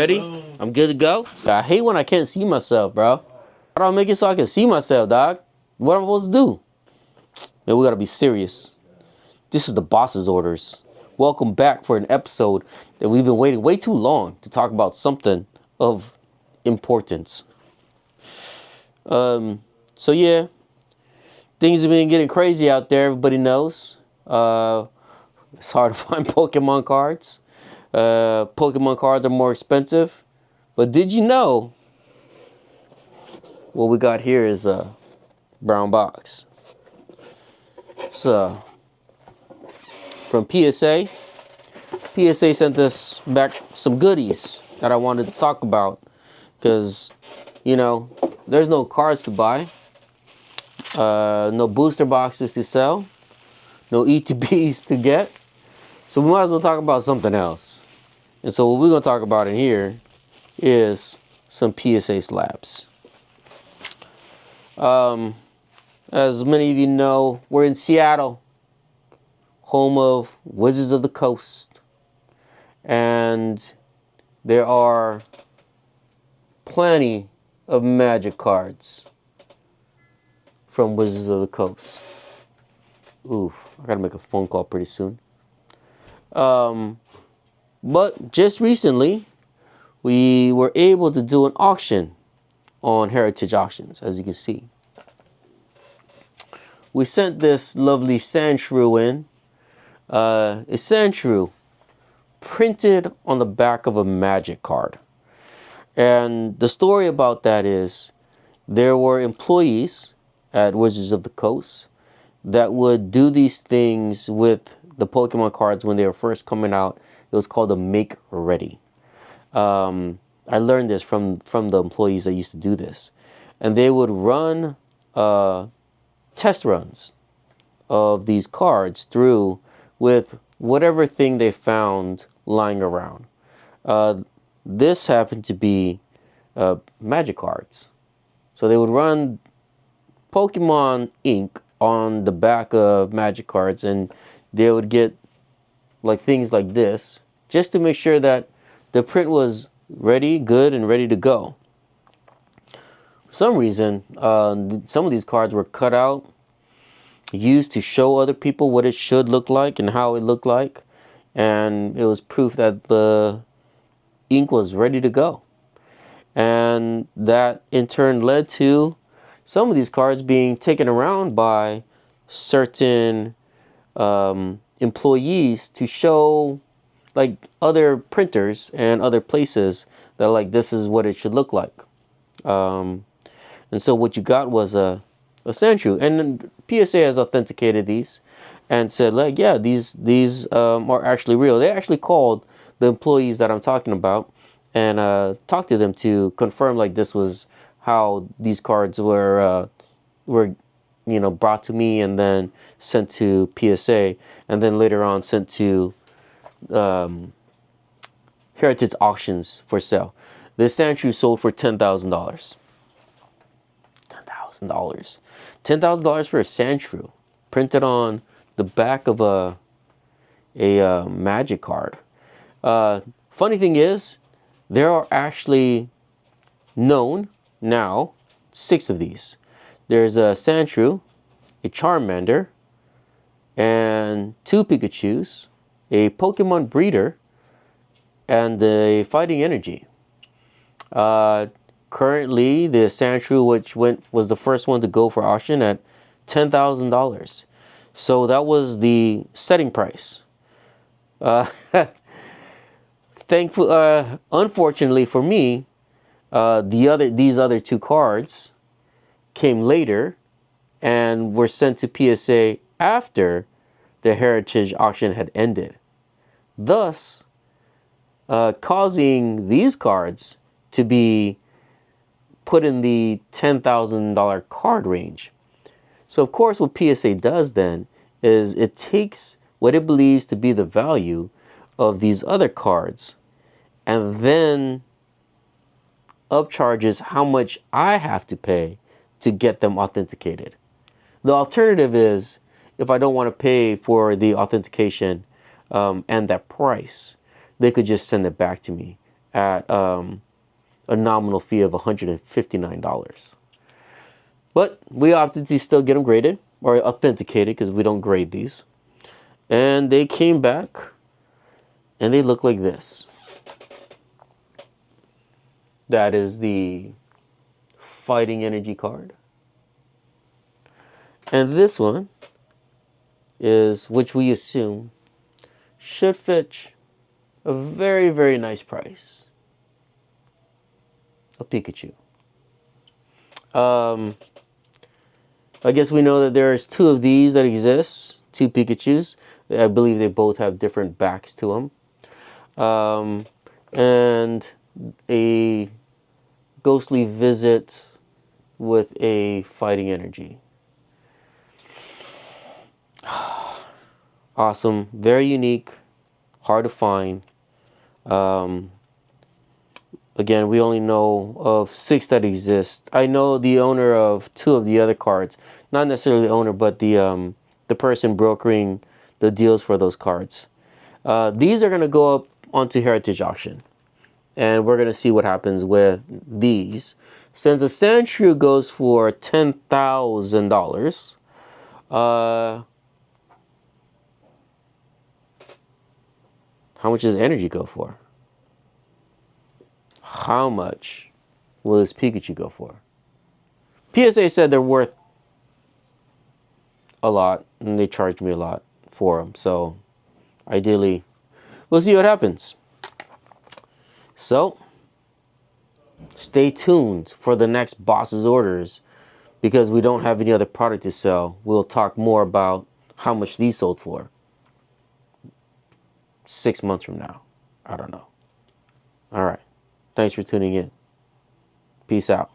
ready? I'm good to go. I hate when I can't see myself, bro. How do I make it so I can see myself, dog? What am I supposed to do? Man, we gotta be serious. This is the boss's orders. Welcome back for an episode that we've been waiting way too long to talk about something of importance. So yeah, things have been getting crazy out there. Everybody knows. It's hard to find Pokemon cards. Pokemon cards are more expensive. But did you know what we got here is a brown box? So from PSA. PSA sent us back some goodies that I wanted to talk about because, you know, there's no cards to buy, no booster boxes to sell, no ETBs to get. So we might as well talk about something else. And so what we're going to talk about in here is some PSA slabs. As many of you know, we're in Seattle, home of Wizards of the Coast. And there are plenty of Magic cards from Wizards of the Coast. Ooh, I gotta make a phone call pretty soon. But just recently, we were able to do an auction on Heritage Auctions, as you can see. We sent this lovely Sandshrew in. A Sandshrew printed on the back of a Magic card. And the story about that is there were employees at Wizards of the Coast that would do these things with the Pokemon cards when they were first coming out. It was called a make ready. I learned this from the employees that used to do this. And they would run test runs of these cards through with whatever thing they found lying around. This happened to be Magic cards. So they would run Pokemon ink on the back of Magic cards, and they would get like things like this just to make sure that the print was ready, good, and ready to go. For some reason, some of these cards were cut out, used to show other people what it should look like and how it looked like, and it was proof that the ink was ready to go. And that in turn led to some of these cards being taken around by certain employees to show like other printers and other places that like this is what it should look like. And so what you got was a Sandshrew, and PSA has authenticated these and said like, yeah, these are actually real. They actually called the employees that I'm talking about and talked to them to confirm like this was how these cards were brought to me and then sent to PSA and then later on sent to Heritage Auctions for sale. This Sandshrew sold for $10,000. $10,000. $10,000 for a Sandshrew printed on the back of a Magic card. Funny thing is, there are actually known now 6 of these. There's a Sandshrew, a Charmander, and 2 Pikachus, a Pokemon Breeder, and a Fighting Energy. Currently, the Sandshrew, which was the first one to go for auction at $10,000. So that was the setting price. Unfortunately for me, these other 2 cards came later and were sent to PSA after the Heritage auction had ended, thus causing these cards to be put in the $10,000 card range. So of course what PSA does then is it takes what it believes to be the value of these other cards and then upcharges how much I have to pay to get them authenticated. The alternative is, if I don't want to pay for the authentication and that price, they could just send it back to me at a nominal fee of $159. But we opted to still get them graded or authenticated because we don't grade these. And they came back and they look like this. That is the Fighting Energy card. And this one is, which we assume should fetch a very, very nice price. A Pikachu. I guess we know that there's two of these that exist, two Pikachus. I believe they both have different backs to them. And a ghostly visit with a Fighting Energy. Awesome, very unique, hard to find. Again, we only know of 6 that exist. I know the owner of 2 of the other cards. Not necessarily the owner, but the person brokering the deals for those cards. These are going to go up onto Heritage Auction. And we're going to see what happens with these. Since a Sandshrew goes for $10,000, how much does Energy go for? How much will this Pikachu go for? PSA said they're worth a lot, and they charged me a lot for them. So, ideally, we'll see what happens. So, stay tuned for the next boss's orders, because we don't have any other product to sell. We'll talk more about how much these sold for 6 months from now. I don't know. All right. Thanks for tuning in. Peace out.